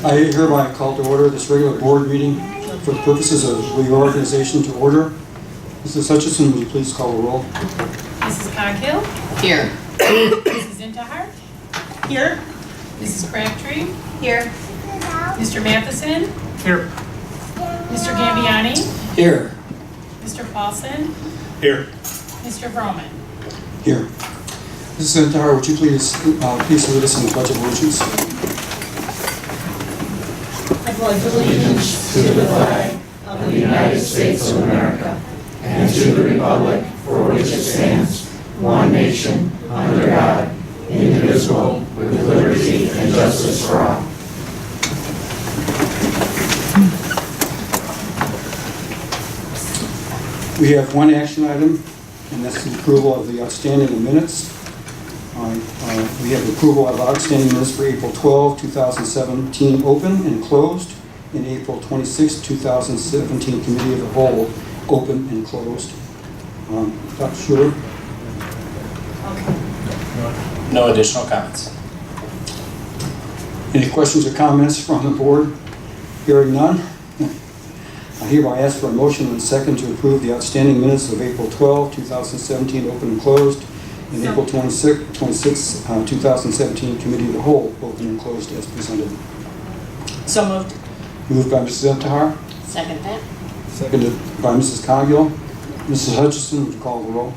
I hereby call to order this regular board meeting for the purposes of reorganization to order. Mrs. Hutchison, will you please call the roll? Mrs. Coghill? Here. Mrs. Intihart? Here. Mrs. Crabtree? Here. Mr. Matheson? Here. Mr. Gambiani? Here. Mr. Paulson? Here. Mr. Vroman? Here. Mrs. Intihart, would you please lead us in the Pledge of Allegiance? I pledge allegiance to the flag of the United States of America and to the republic for which it stands, one nation, under God, indivisible, with liberty and justice for all. We have one action item, and that's the approval of the outstanding minutes. We have the approval of outstanding minutes for April 12, 2017 open and closed, and April 26, 2017 Committee of the Whole open and closed. Dr. Schuler? No additional comments. Any questions or comments from the board? Hearing none. I hereby ask for a motion and second to approve the outstanding minutes of April 12, 2017 open and closed, and April 26, 2017 Committee of the Whole open and closed as presented. So moved. Moved by Mrs. Intihart, Second that. seconded by Mrs. Coghill. Mrs. Hutchison, would you call the roll?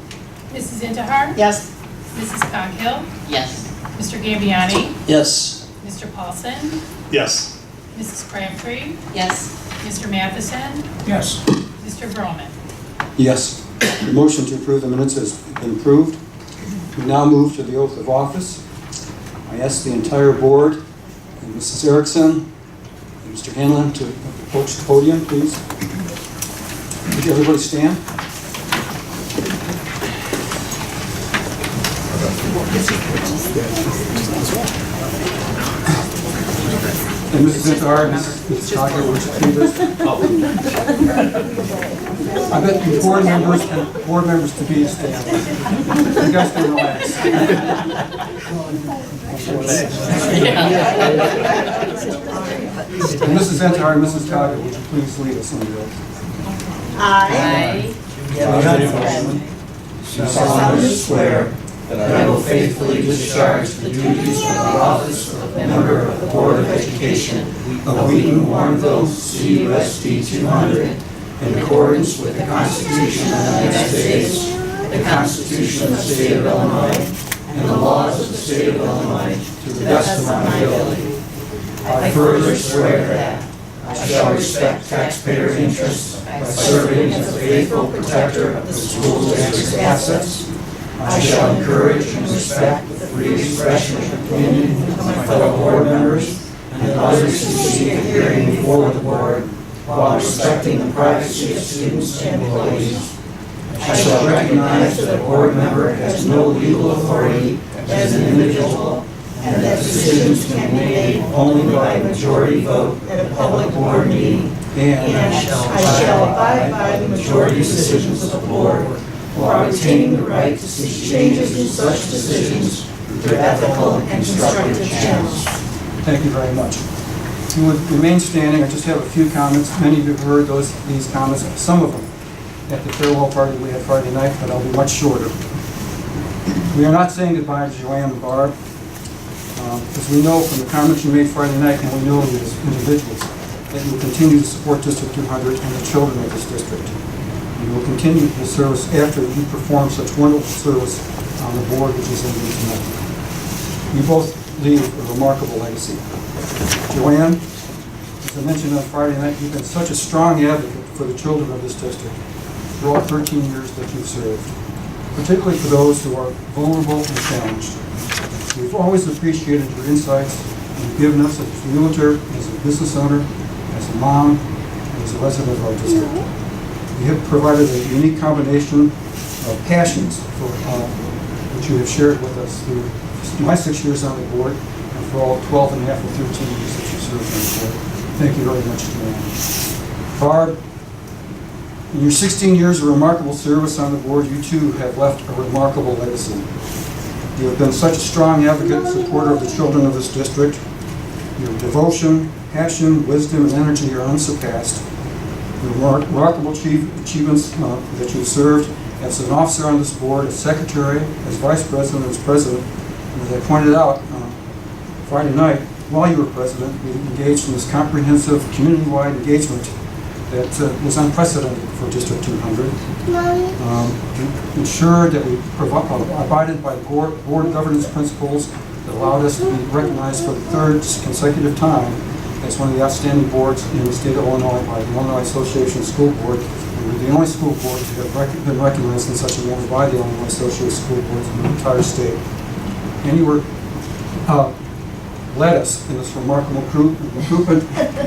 Mrs. Intihart? Yes. Mrs. Coghill? Yes. Mr. Gambiani? Yes. Mr. Paulson? Yes. Mrs. Crabtree? Yes. Mr. Matheson? Yes. Mr. Vroman? Yes. The motion to approve the minutes has been approved. We now move to the oath of office. I ask the entire board and Mrs. Erickson and Mr. Hanlon to approach the podium, please. Would you everybody stand? And Mrs. Intihart, Mrs. Coghill, would you please? I bet you board members and board members to be stand. You guys can relax. And Mrs. Intihart and Mrs. Coghill, would you please lead us in the oath? I. Do solemnly swear that I will faithfully discharge the duties of the office of member of the Board of Education of Wheaton, Warrenville, CUSD200, in accordance with the Constitution of the United States, the Constitution of the State of Illinois, and the laws of the State of Illinois, to the best of my ability. I further swear that I shall respect taxpayer interests by serving as a faithful protector of the school district's assets. I shall encourage and respect the free expression of opinion of my fellow board members and others who seek a hearing before the board, while respecting the privacy of students and employees. I shall recognize that a board member has no legal authority as an individual, and that decisions can be made only by a majority vote at a public board meeting, and I shall abide by the majority decisions of the board, while retaining the right to seek changes in such decisions through ethical and constructive channels. Thank you very much. If you would remain standing, I just have a few comments. Many of you have heard these comments, some of them, at the farewell party we had Friday night, but I'll be much shorter. We are not saying goodbye to Joanne and Barb, because we know from the comments you made Friday night, and we know you as individuals, that you will continue to support District 200 and the children of this district. You will continue the service after you perform such wonderful service on the board, which is in you tonight. You both leave a remarkable legacy. Joanne, as I mentioned on Friday night, you've been such a strong advocate for the children of this district for all 13 years that you've served, particularly for those who are vulnerable and challenged. We've always appreciated your insights you've given us as a realtor, as a business owner, as a mom, and as a resident of our district. You have provided a unique combination of passions for which you have shared with us through my 6 years on the board and for all 12 and a half or 13 years that you served on the board. Thank you very much, Joanne. Barb, in your 16 years of remarkable service on the board, you too have left a remarkable legacy. You have been such a strong advocate and supporter of the children of this district. Your devotion, passion, wisdom, and energy are unsurpassed. Your remarkable achievements that you've served as an officer on this board, as secretary, as vice president, as president. And as I pointed out Friday night, while you were president, we engaged in this comprehensive community-wide engagement that was unprecedented for District 200. Ensured that we abided by board governance principles that allowed us to be recognized for the third consecutive time as one of the outstanding boards in the state of Illinois by the Illinois Association of School Board. We were the only school board to have been recognized in such a manner by the Illinois Association of School Boards in the entire state. And you were led us in this remarkable recruitment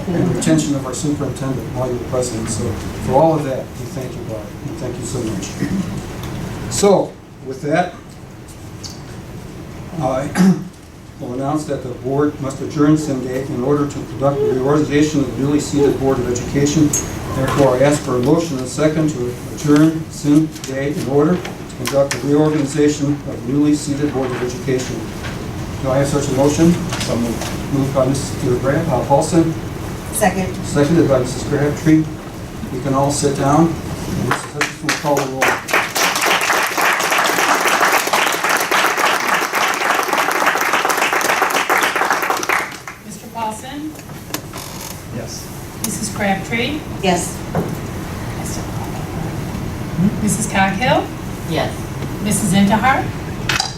and retention of our superintendent while you were president. So for all of that, we thank you, Bob, and thank you so much. So with that, I will announce that the board must adjourn Sunday in order to conduct the reorganization of the newly seated Board of Education. Therefore, I ask for a motion and a second to adjourn Sunday in order to conduct the reorganization of the newly seated Board of Education. Do I have such a motion? So moved. Moved by Mr. Paulson, Second. seconded by Mrs. Crabtree. We can all sit down. And Mrs. Hutchinson will call the roll. Mr. Paulson? Yes. Mrs. Crabtree? Yes. Mrs. Coghill? Yes. Mrs. Intihar?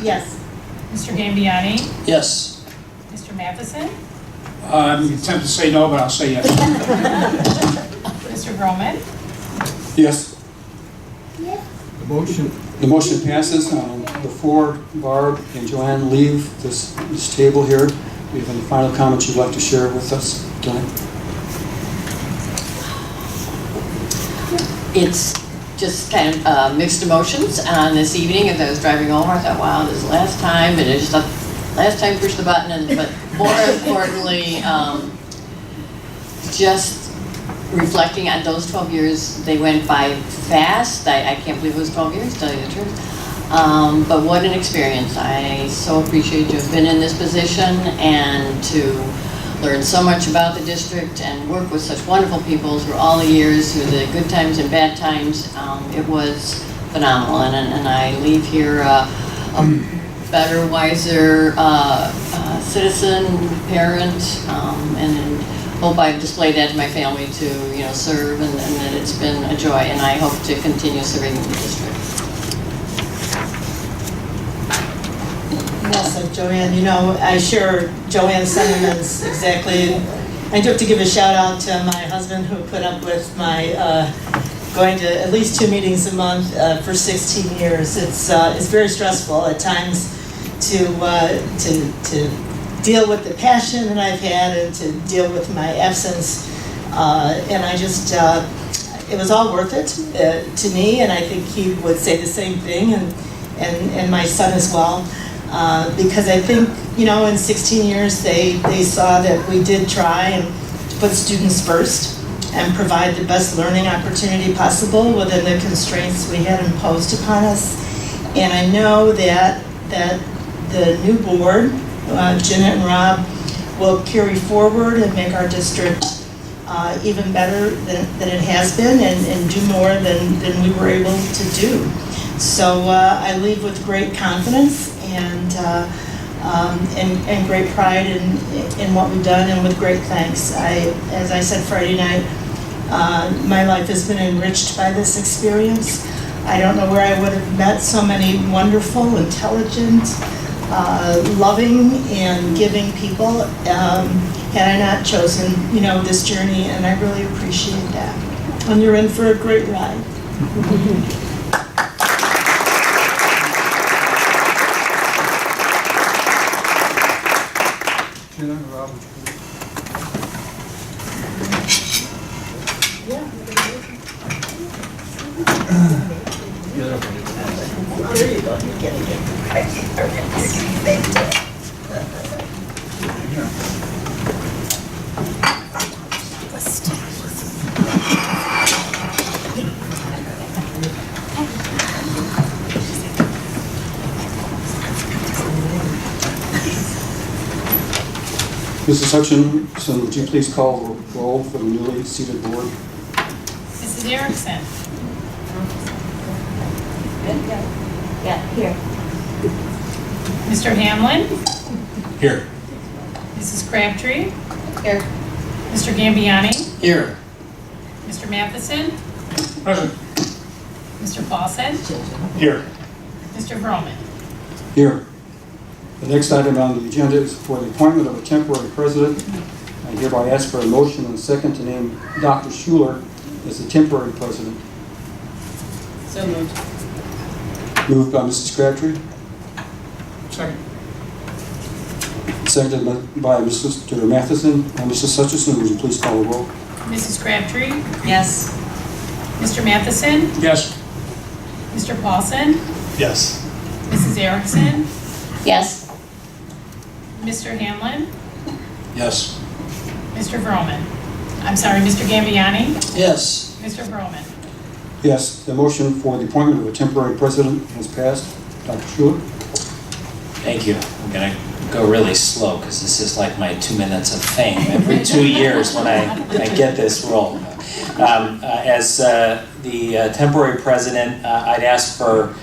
Yes. Mr. Gambiani? Yes. Mr. Matheson? I'm tempted to say no, but I'll say yes. Mr. Groman? Yes. The motion passes. Before Barb and Joanne leave this table here, do you have any final comments you'd like to share with us tonight? It's just kind of mixed emotions on this evening. As I was driving home, I thought, wow, this is the last time, and I just thought, last time push the button, but more importantly, just reflecting on those 12 years, they went by fast. I can't believe it was 12 years, to tell you the truth. But what an experience. I so appreciate to have been in this position and to learn so much about the district and work with such wonderful people through all the years, through the good times and bad times. It was phenomenal, and I leave here a better, wiser citizen, parent, and hope I've displayed that to my family to serve, and that it's been a joy, and I hope to continue serving the district. Yes, Joanne, I share Joanne's sentiments exactly. I do have to give a shout out to my husband who put up with my going to at least 2 meetings a month for 16 years. It's very stressful at times to deal with the passion that I've had and to deal with my absence. And I just, it was all worth it to me, and I think he would say the same thing, and my son as well. Because I think, in 16 years, they saw that we did try and to put students first and provide the best learning opportunity possible within the constraints we had imposed upon us. And I know that the new board, Janet and Rob, will carry forward and make our district even better than it has been, and do more than we were able to do. So I leave with great confidence and great pride in what we've done, and with great thanks. As I said Friday night, my life has been enriched by this experience. I don't know where I would have met so many wonderful, intelligent, loving, and giving people had I not chosen, this journey, and I really appreciate that. And you're in for a great ride. Rob, would you please? There you go. You're getting it. Mrs. Hutchinson, would you please call the roll for the newly seated board? Mrs. Erickson. Yeah, here. Mr. Hamlin. Here. Mrs. Crabtree. Here. Mr. Gambiani. Here. Mr. Matheson. Present. Mr. Paulson. Here. Mr. Vroman. Here. The next item on the agenda is for the appointment of a temporary president. I hereby ask for a motion and a second to name Dr. Schuler as the temporary president. So moved. Moved by Mrs. Crabtree, Second. seconded by Mr. Matheson. Mrs. Hutchinson, would you please call the roll? Mrs. Crabtree. Yes. Mr. Matheson. Yes. Mr. Paulson. Yes. Mrs. Erickson. Yes. Mr. Hamlin. Yes. Mr. Vroman. I'm sorry, Mr. Gambiani. Yes. Mr. Vroman. Yes, the motion for the appointment of a temporary president has passed. Dr. Schuler? Thank you. I'm going to go really slow because this is like my 2 minutes of fame every 2 years when I get this role. As the temporary president, I'd ask for,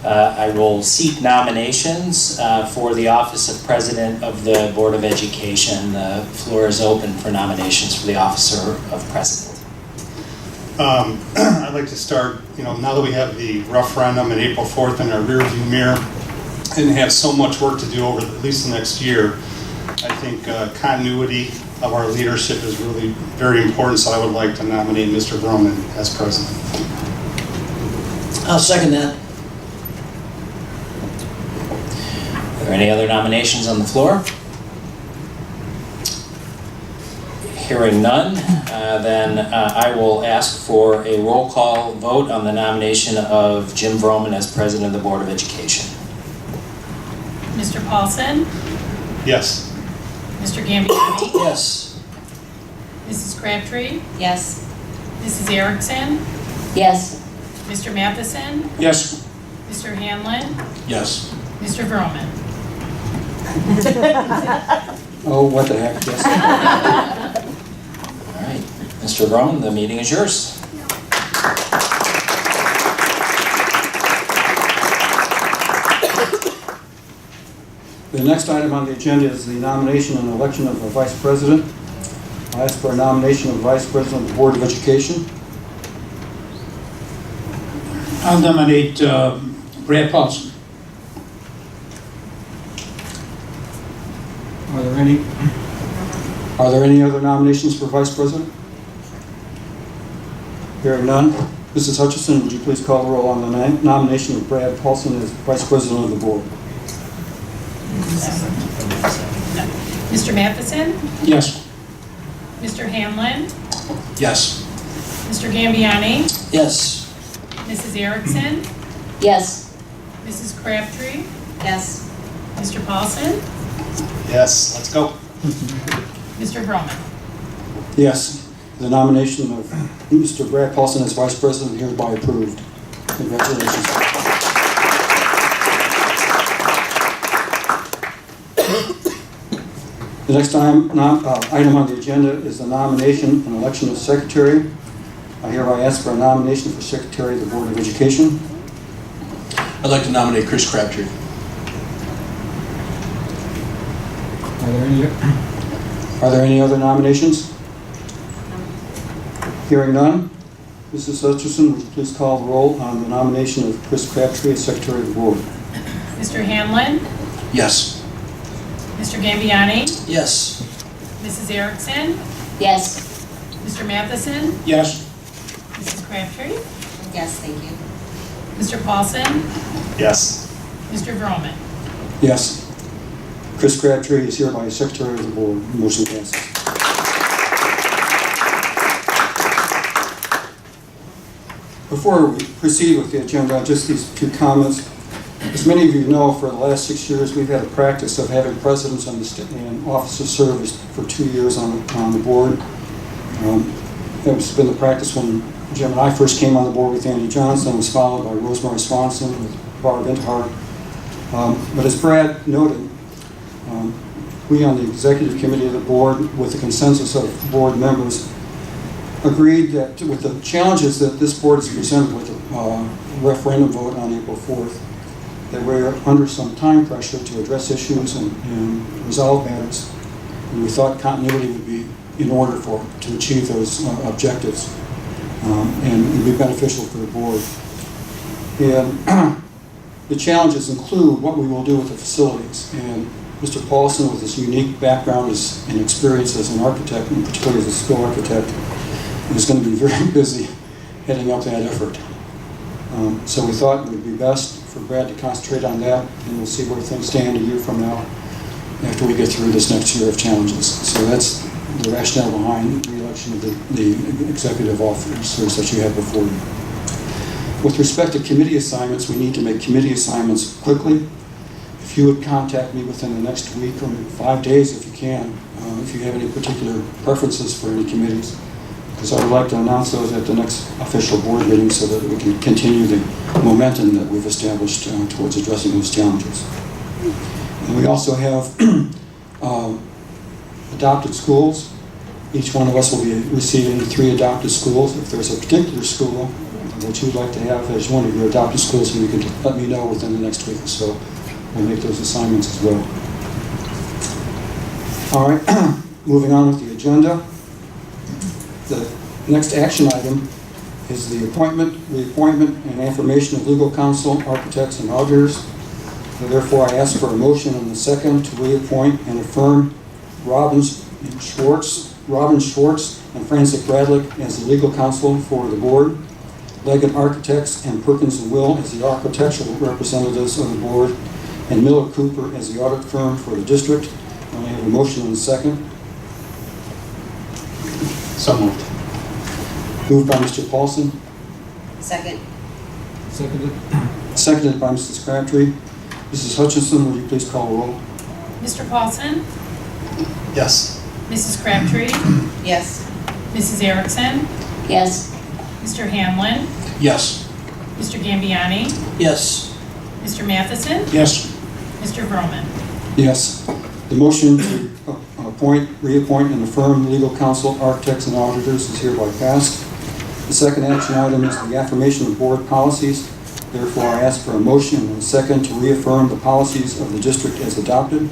I will seek nominations for the office of president of the Board of Education. The floor is open for nominations for the officer of president. I'd like to start, now that we have the referendum on April 4th in our rearview mirror and have so much work to do over at least the next year, I think continuity of our leadership is really very important, so I would like to nominate Mr. Vroman as president. I'll second that. Are there any other nominations on the floor? Hearing none, then I will ask for a roll call vote on the nomination of Jim Vroman as president of the Board of Education. Mr. Paulson. Yes. Mr. Gambiani. Yes. Mrs. Crabtree. Yes. Mrs. Erickson. Yes. Mr. Matheson. Yes. Mr. Hamlin. Yes. Mr. Vroman. Oh, what the heck, yes. All right, Mr. Vroman, the meeting is yours. The next item on the agenda is the nomination and election of a vice president. I ask for a nomination of vice president of the Board of Education. I'll nominate Brad Paulson. Are there any other nominations for vice president? Hearing none. Mrs. Hutchinson, would you please call the roll on the nomination of Brad Paulson as vice president of the board? Mr. Matheson. Yes. Mr. Hamlin. Yes. Mr. Gambiani. Yes. Mrs. Erickson. Yes. Mrs. Crabtree. Yes. Mr. Paulson. Yes. Let's go. Mr. Vroman. Yes. The nomination of Mr. Brad Paulson as vice president hereby approved. Congratulations. The next item on the agenda is the nomination and election of secretary. I hereby ask for a nomination for secretary of the Board of Education. I'd like to nominate Chris Crabtree. Are there any other nominations? Hearing none. Mrs. Hutchinson, would you please call the roll on the nomination of Chris Crabtree as secretary of the board? Mr. Hamlin. Yes. Mr. Gambiani. Yes. Mrs. Erickson. Yes. Mr. Matheson. Yes. Mrs. Crabtree. Yes, thank you. Mr. Paulson. Yes. Mr. Vroman. Yes. Chris Crabtree is hereby secretary of the board. Motion passes. Before we proceed with the agenda, just these two comments. As many of you know, for the last 6 years, we've had a practice of having presidents on and officers serve for 2 years on the board. It's been the practice when Jim and I first came on the board with Andy Johnson. It was followed by Rosemary Swanson with Barb Intihart. But as Brad noted, we on the executive committee of the board, with the consensus of board members, agreed that with the challenges that this board is presented with the referendum vote on April 4th, that we're under some time pressure to address issues and resolve matters. And we thought continuity would be in order to achieve those objectives, and it would be beneficial for the board. And the challenges include what we will do with the facilities. And Mr. Paulson, with his unique background and experience as an architect, and particularly as a school architect, is going to be very busy heading up that effort. So we thought it would be best for Brad to concentrate on that, and we'll see where things stand a year from now after we get through this next year of challenges. So that's the rationale behind the election of the executive officers that you have before you. With respect to committee assignments, we need to make committee assignments quickly. If you would contact me within the next week or 5 days if you can, if you have any particular preferences for any committees, because I would like to announce those at the next official board meeting so that we can continue the momentum that we've established towards addressing those challenges. And we also have adopted schools. Each one of us will be receiving 3 adopted schools. If there's a particular school that you'd like to have as one of your adopted schools, and you can let me know within the next week or so. We'll make those assignments as well. All right, moving on with the agenda. The next action item is the appointment, reappointment, and affirmation of legal counsel, architects, and auditors. So therefore, I ask for a motion and a second to reappoint and affirm Robin Schwartz and Francis Bradley as the legal counsel for the board, Leggett Architects and Perkins & Will as the architectural representatives of the board, and Miller Cooper as the audit firm for the district. I have a motion and a second. So moved. Moved by Mr. Paulson, Second. seconded by Mrs. Crabtree. Mrs. Hutchinson, will you please call the roll? Mr. Paulson? Yes. Mrs. Crabtree? Yes. Mrs. Erickson? Yes. Mr. Hanlon? Yes. Mr. Gambiani? Yes. Mr. Matheson? Yes. Mr. Vroman? Yes. The motion to appoint, reappoint, and affirm legal counsel, architects, and auditors is hereby passed. The second action item is the affirmation of board policies. Therefore, I ask for a motion and a second to reaffirm the policies of the district as adopted.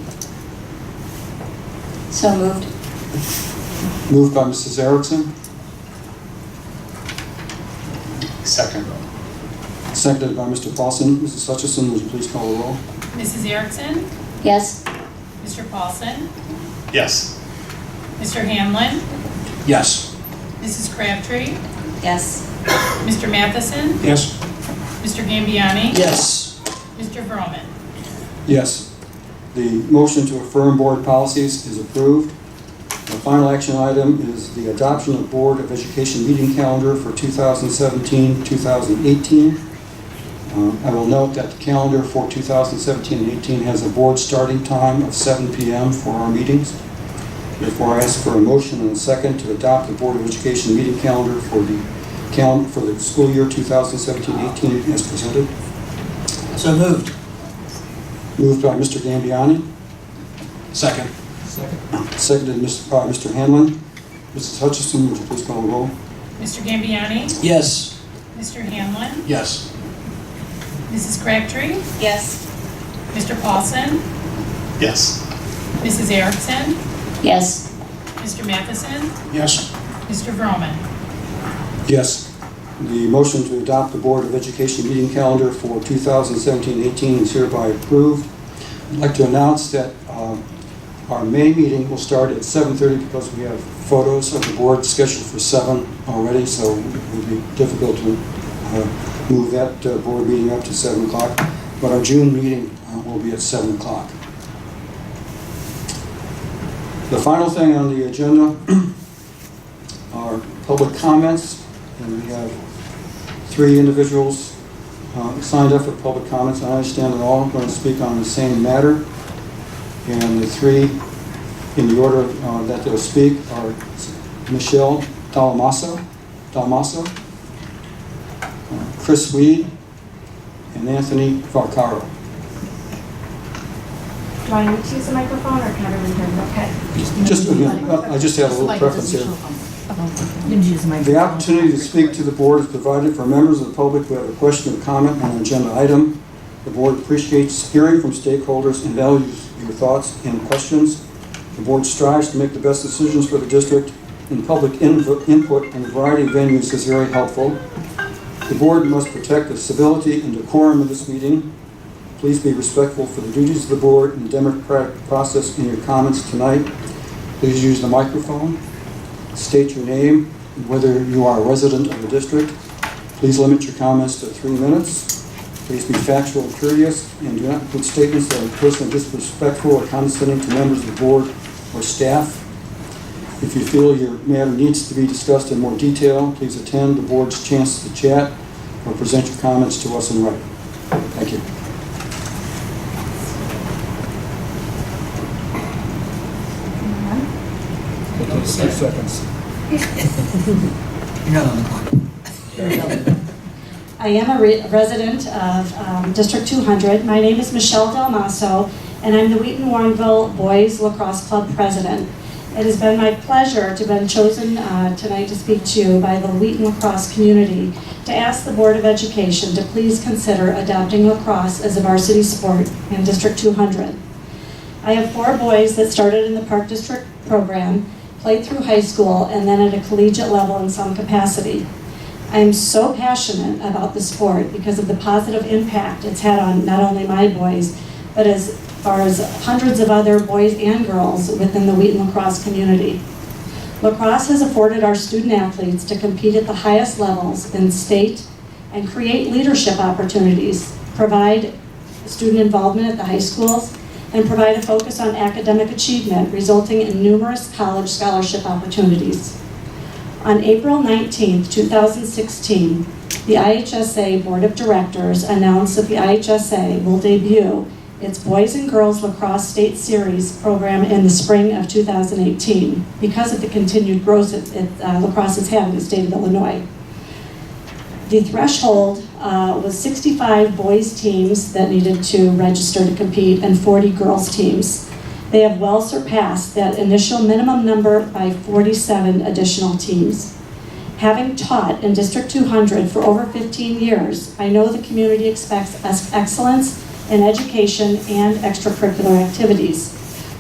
So moved. Moved by Mrs. Erickson, Second. seconded by Mr. Paulson. Mrs. Hutchinson, would you please call the roll? Mrs. Erickson? Yes. Mr. Paulson? Yes. Mr. Hanlon? Yes. Mrs. Crabtree? Yes. Mr. Matheson? Yes. Mr. Gambiani? Yes. Mr. Vroman? Yes. The motion to affirm board policies is approved. The final action item is the adoption of Board of Education meeting calendar for 2017-2018. I will note that the calendar for 2017 and 18 has a board starting time of 7 p.m. for our meetings. Therefore, I ask for a motion and a second to adopt the Board of Education meeting calendar for the school year 2017-18 as presented. So moved. Moved by Mr. Gambiani, Second. seconded by Mr. Hanlon. Mrs. Hutchinson, would you please call the roll? Mr. Gambiani? Yes. Mr. Hanlon? Yes. Mrs. Crabtree? Yes. Mr. Paulson? Yes. Mrs. Erickson? Yes. Mr. Matheson? Yes. Mr. Vroman? Yes. The motion to adopt the Board of Education meeting calendar for 2017-18 is hereby approved. I'd like to announce that our May meeting will start at 7:30 because we have photos of the board scheduled for 7 already, so it would be difficult to move that board meeting up to 7 o'clock. But our June meeting will be at 7 o'clock. The final thing on the agenda are public comments, and we have 3 individuals signed up for public comments. I understand they're all going to speak on the same matter, and the 3 in the order that they'll speak are Michelle Dalmaso, Chris Weed, and Anthony Varcaro. Do I need to use a microphone or can everyone hear me? I just have a little preference here. The opportunity to speak to the board is provided for members of the public who have a question or comment on an agenda item. The board appreciates hearing from stakeholders and values your thoughts and questions. The board strives to make the best decisions for the district, and public input in a variety of venues is very helpful. The board must protect the civility and decorum of this meeting. Please be respectful for the duties of the board and the democratic process in your comments tonight. Please use the microphone. State your name and whether you are a resident of the district. Please limit your comments to 3 minutes. Please be factual and curious, and do not include statements that are personally disrespectful or condescending to members of the board or staff. If you feel your matter needs to be discussed in more detail, please attend the board's chance to chat or present your comments to us in writing. Thank you. Take 6 seconds. You're not on the clock. I am a resident of District 200. My name is Michelle Del Maso, and I'm the Wheaton Warrenville Boys Lacrosse Club President. It has been my pleasure to have been chosen tonight to speak to you by the Wheaton lacrosse community to ask the Board of Education to please consider adopting lacrosse as a varsity sport in District 200. I have 4 boys that started in the Park District program, played through high school, and then at a collegiate level in some capacity. I am so passionate about the sport because of the positive impact it's had on not only my boys, but as far as hundreds of other boys and girls within the Wheaton lacrosse community. Lacrosse has afforded our student athletes to compete at the highest levels in state and create leadership opportunities, provide student involvement at the high schools, and provide a focus on academic achievement, resulting in numerous college scholarship opportunities. On April 19, 2016, the IHSA Board of Directors announced that the IHSA will debut its Boys and Girls Lacrosse State Series program in the spring of 2018 because of the continued growth lacrosse has had in the state of Illinois. The threshold was 65 boys teams that needed to register to compete and 40 girls teams. They have well surpassed that initial minimum number by 47 additional teams. Having taught in District 200 for over 15 years, I know the community expects excellence in education and extracurricular activities.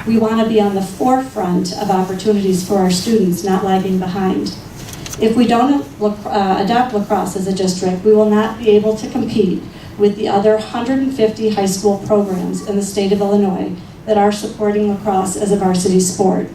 We want to be on the forefront of opportunities for our students, not lagging behind. If we don't adopt lacrosse as a district, we will not be able to compete with the other 150 high school programs in the state of Illinois that are supporting lacrosse as a varsity sport.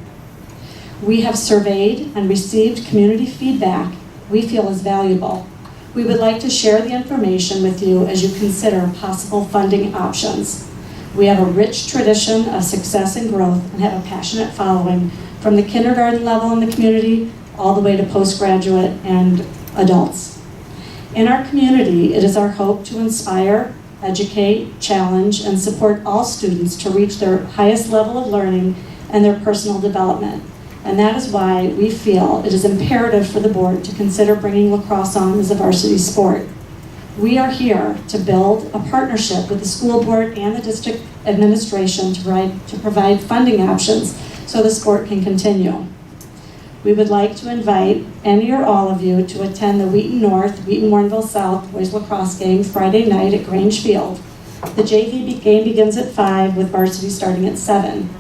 We have surveyed and received community feedback we feel is valuable. We would like to share the information with you as you consider possible funding options. We have a rich tradition of success and growth and have a passionate following from the kindergarten level in the community all the way to postgraduate and adults. In our community, it is our hope to inspire, educate, challenge, and support all students to reach their highest level of learning and their personal development. And that is why we feel it is imperative for the board to consider bringing lacrosse on as a varsity sport. We are here to build a partnership with the school board and the district administration to provide funding options so the sport can continue. We would like to invite any or all of you to attend the Wheaton North, Wheaton Warrenville South boys lacrosse game Friday night at Grange Field. The JV game begins at 5 with varsity starting at 7.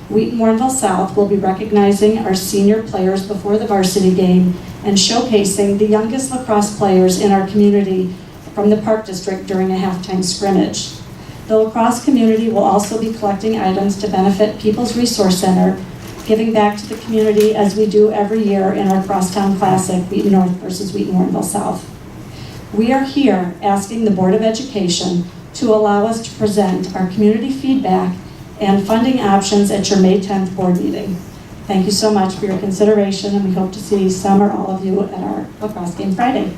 Wheaton Warrenville South will be recognizing our senior players before the varsity game and showcasing the youngest lacrosse players in our community from the Park District during a halftime scrimmage. The lacrosse community will also be collecting items to benefit People's Resource Center, giving back to the community as we do every year in our Crosstown Classic, Wheaton North versus Wheaton Warrenville South. We are here asking the Board of Education to allow us to present our community feedback and funding options at your May 10th board meeting. Thank you so much for your consideration, and we hope to see some or all of you at our lacrosse game Friday.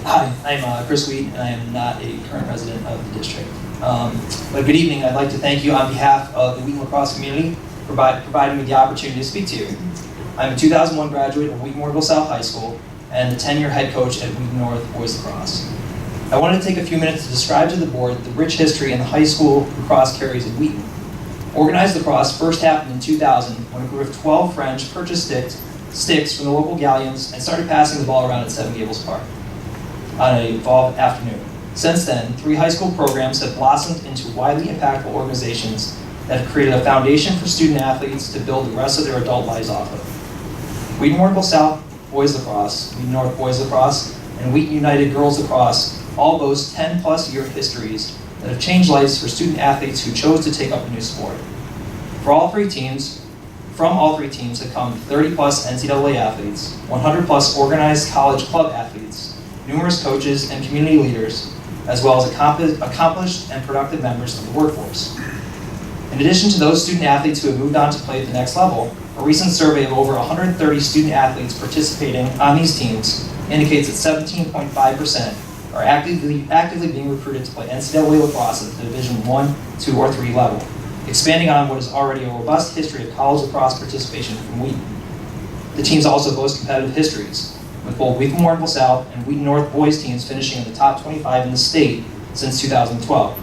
Hi, I'm Chris Wheat, and I am not a current resident of the district. But good evening. I'd like to thank you on behalf of the Wheaton lacrosse community for providing me the opportunity to speak to you. I'm a 2001 graduate of Wheaton Warrenville South High School, and the 10-year head coach at Wheaton North Boys Lacrosse. I wanted to take a few minutes to describe to the board the rich history in the high school lacrosse carries at Wheaton. Organized lacrosse first happened in 2000 when a group of 12 friends purchased sticks from the local galleons and started passing the ball around at Seven Gables Park on a fall afternoon. Since then, 3 high school programs have blossomed into widely impactful organizations that have created a foundation for student athletes to build the rest of their adult lives off of. Wheaton Warrenville South Boys Lacrosse, Wheaton North Boys Lacrosse, and Wheaton United Girls Lacrosse all boast 10-plus year histories that have changed lives for student athletes who chose to take up a new sport. From all three teams have come 30-plus NCAA athletes, 100-plus organized college club athletes, numerous coaches and community leaders, as well as accomplished and productive members of the workforce. In addition to those student athletes who have moved on to play at the next level, a recent survey of over 130 student athletes participating on these teams indicates that 17.5% are actively being recruited to play NCAA lacrosse at the Division I, II, or III level, expanding on what is already a robust history of college lacrosse participation from Wheaton. The teams also boast competitive histories, with both Wheaton Warrenville South and Wheaton North boys teams finishing in the top 25 in the state since 2012.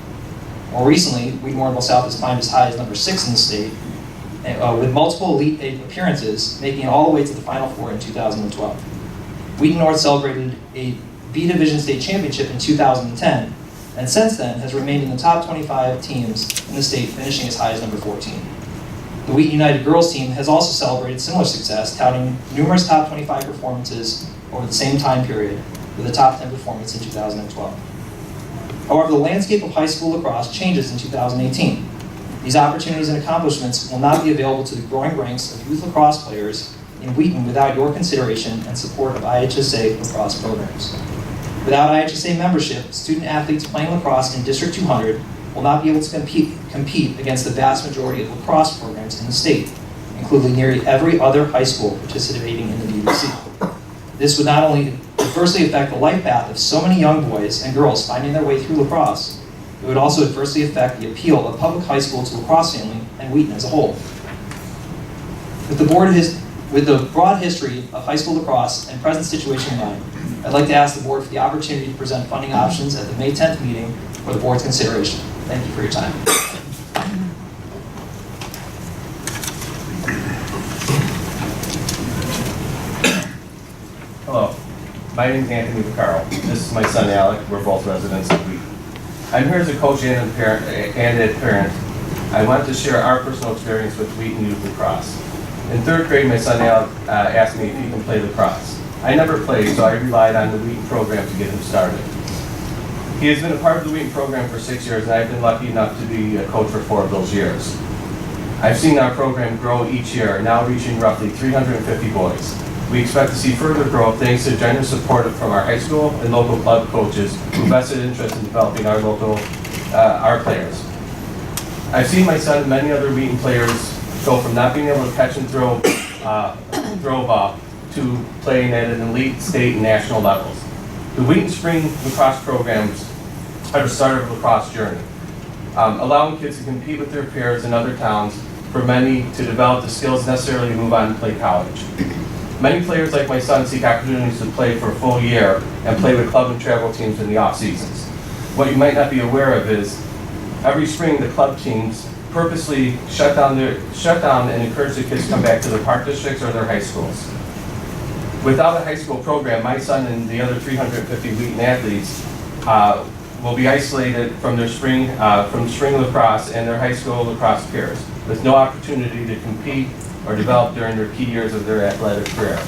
More recently, Wheaton Warrenville South has climbed as high as number 6 in the state, with multiple Elite 8 appearances, making it all the way to the Final Four in 2012. Wheaton North celebrated a B Division State Championship in 2010, and since then has remained in the top 25 teams in the state, finishing as high as number 14. The Wheaton United girls team has also celebrated similar success, touting numerous top 25 performances over the same time period, with a top 10 performance in 2012. However, the landscape of high school lacrosse changes in 2018. These opportunities and accomplishments will not be available to the growing ranks of youth lacrosse players in Wheaton without your consideration and support of IHSA lacrosse programs. Without IHSA membership, student athletes playing lacrosse in District 200 will not be able to compete against the vast majority of lacrosse programs in the state, including nearly every other high school participating in the DBC. This would not only adversely affect the life path of so many young boys and girls finding their way through lacrosse, it would also adversely affect the appeal of public high school to the lacrosse family and Wheaton as a whole. With the broad history of high school lacrosse and present situation in mind, I'd like to ask the board for the opportunity to present funding options at the May 10th meeting for the board's consideration. Thank you for your time. Hello, my name is Anthony Vaccaro. This is my son Alec. We're both residents of Wheaton. I'm here as a coach and a parent. I want to share our personal experience with Wheaton Youth Lacrosse. In 3rd grade, my son Alec asked me if he can play lacrosse. I never played, so I relied on the Wheaton program to get him started. He has been a part of the Wheaton program for 6 years, and I've been lucky enough to be a coach for 4 of those years. I've seen our program grow each year, now reaching roughly 350 boys. We expect to see further growth thanks to generous support from our high school and local club coaches who vested interest in developing our players. I've seen my son and many other Wheaton players go from not being able to catch and throw a ball to playing at an elite state and national levels. The Wheaton Spring lacrosse programs are the start of a lacrosse journey, allowing kids to compete with their peers in other towns, for many to develop the skills necessary to move on to play college. Many players like my son seek opportunities to play for a full year and play with club and travel teams in the off seasons. What you might not be aware of is every spring the club teams purposely shut down and encourage the kids to come back to their park districts or their high schools. Without a high school program, my son and the other 350 Wheaton athletes will be isolated from their spring lacrosse and their high school lacrosse peers, with no opportunity to compete or develop during their key years of their athletic career.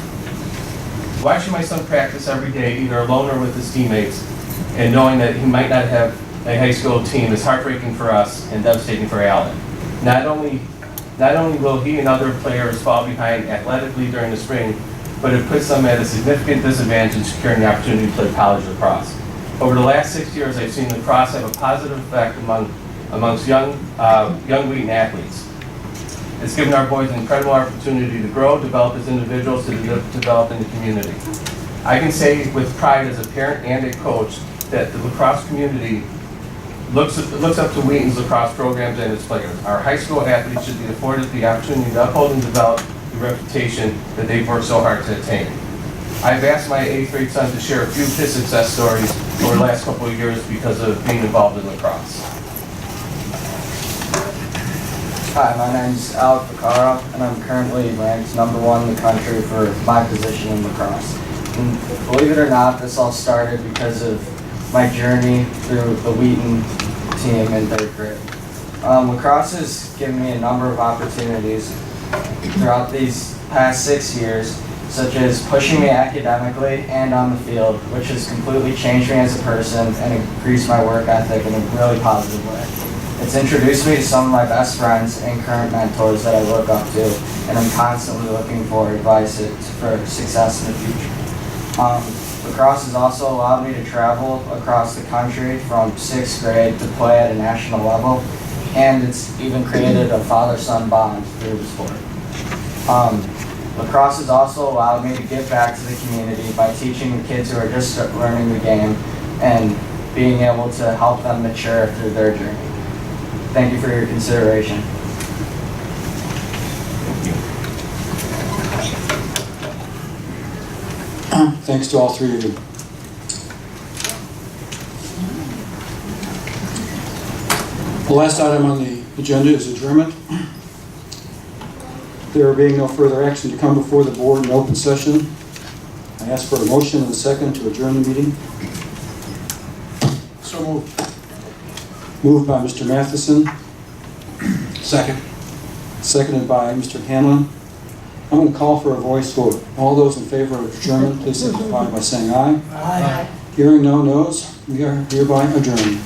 Watching my son practice every day, either alone or with his teammates, and knowing that he might not have a high school team is heartbreaking for us and devastating for Alec. Not only will he and other players fall behind athletically during the spring, but it puts them at a significant disadvantage in securing the opportunity to play college lacrosse. Over the last 6 years, I've seen lacrosse have a positive effect amongst young Wheaton athletes. It's given our boys an incredible opportunity to grow, develop as individuals, to develop in the community. I can say with pride as a parent and a coach that the lacrosse community looks up to Wheaton's lacrosse programs and its players. Our high school athletes should be afforded the opportunity to uphold and develop the reputation that they've worked so hard to attain. I've asked my 8th grade son to share a few of his success stories over the last couple of years because of being involved in lacrosse. Hi, my name's Alec Picaro, and I'm currently ranked #1 in the country for my position in lacrosse. And believe it or not, this all started because of my journey through the Wheaton team in 3rd grade. Lacrosse has given me a number of opportunities throughout these past 6 years, such as pushing me academically and on the field, which has completely changed me as a person and increased my work ethic in a really positive way. It's introduced me to some of my best friends and current mentors that I look up to, and I'm constantly looking for advice for success in the future. Lacrosse has also allowed me to travel across the country from 6th grade to play at a national level, and it's even created a father-son bond through the sport. Lacrosse has also allowed me to give back to the community by teaching the kids who are just learning the game and being able to help them mature through their journey. Thank you for your consideration. Thanks to all three of you. The last item on the agenda is adjournment. There being no further action to come before the board in open session, I ask for a motion and a second to adjourn the meeting. So moved. Moved by Mr. Matheson, Second. seconded by Mr. Hanlon. I'm going to call for a voice vote. All those in favor of adjournment, please signify by saying aye. Aye. Hearing no no's, we are hereby adjourned.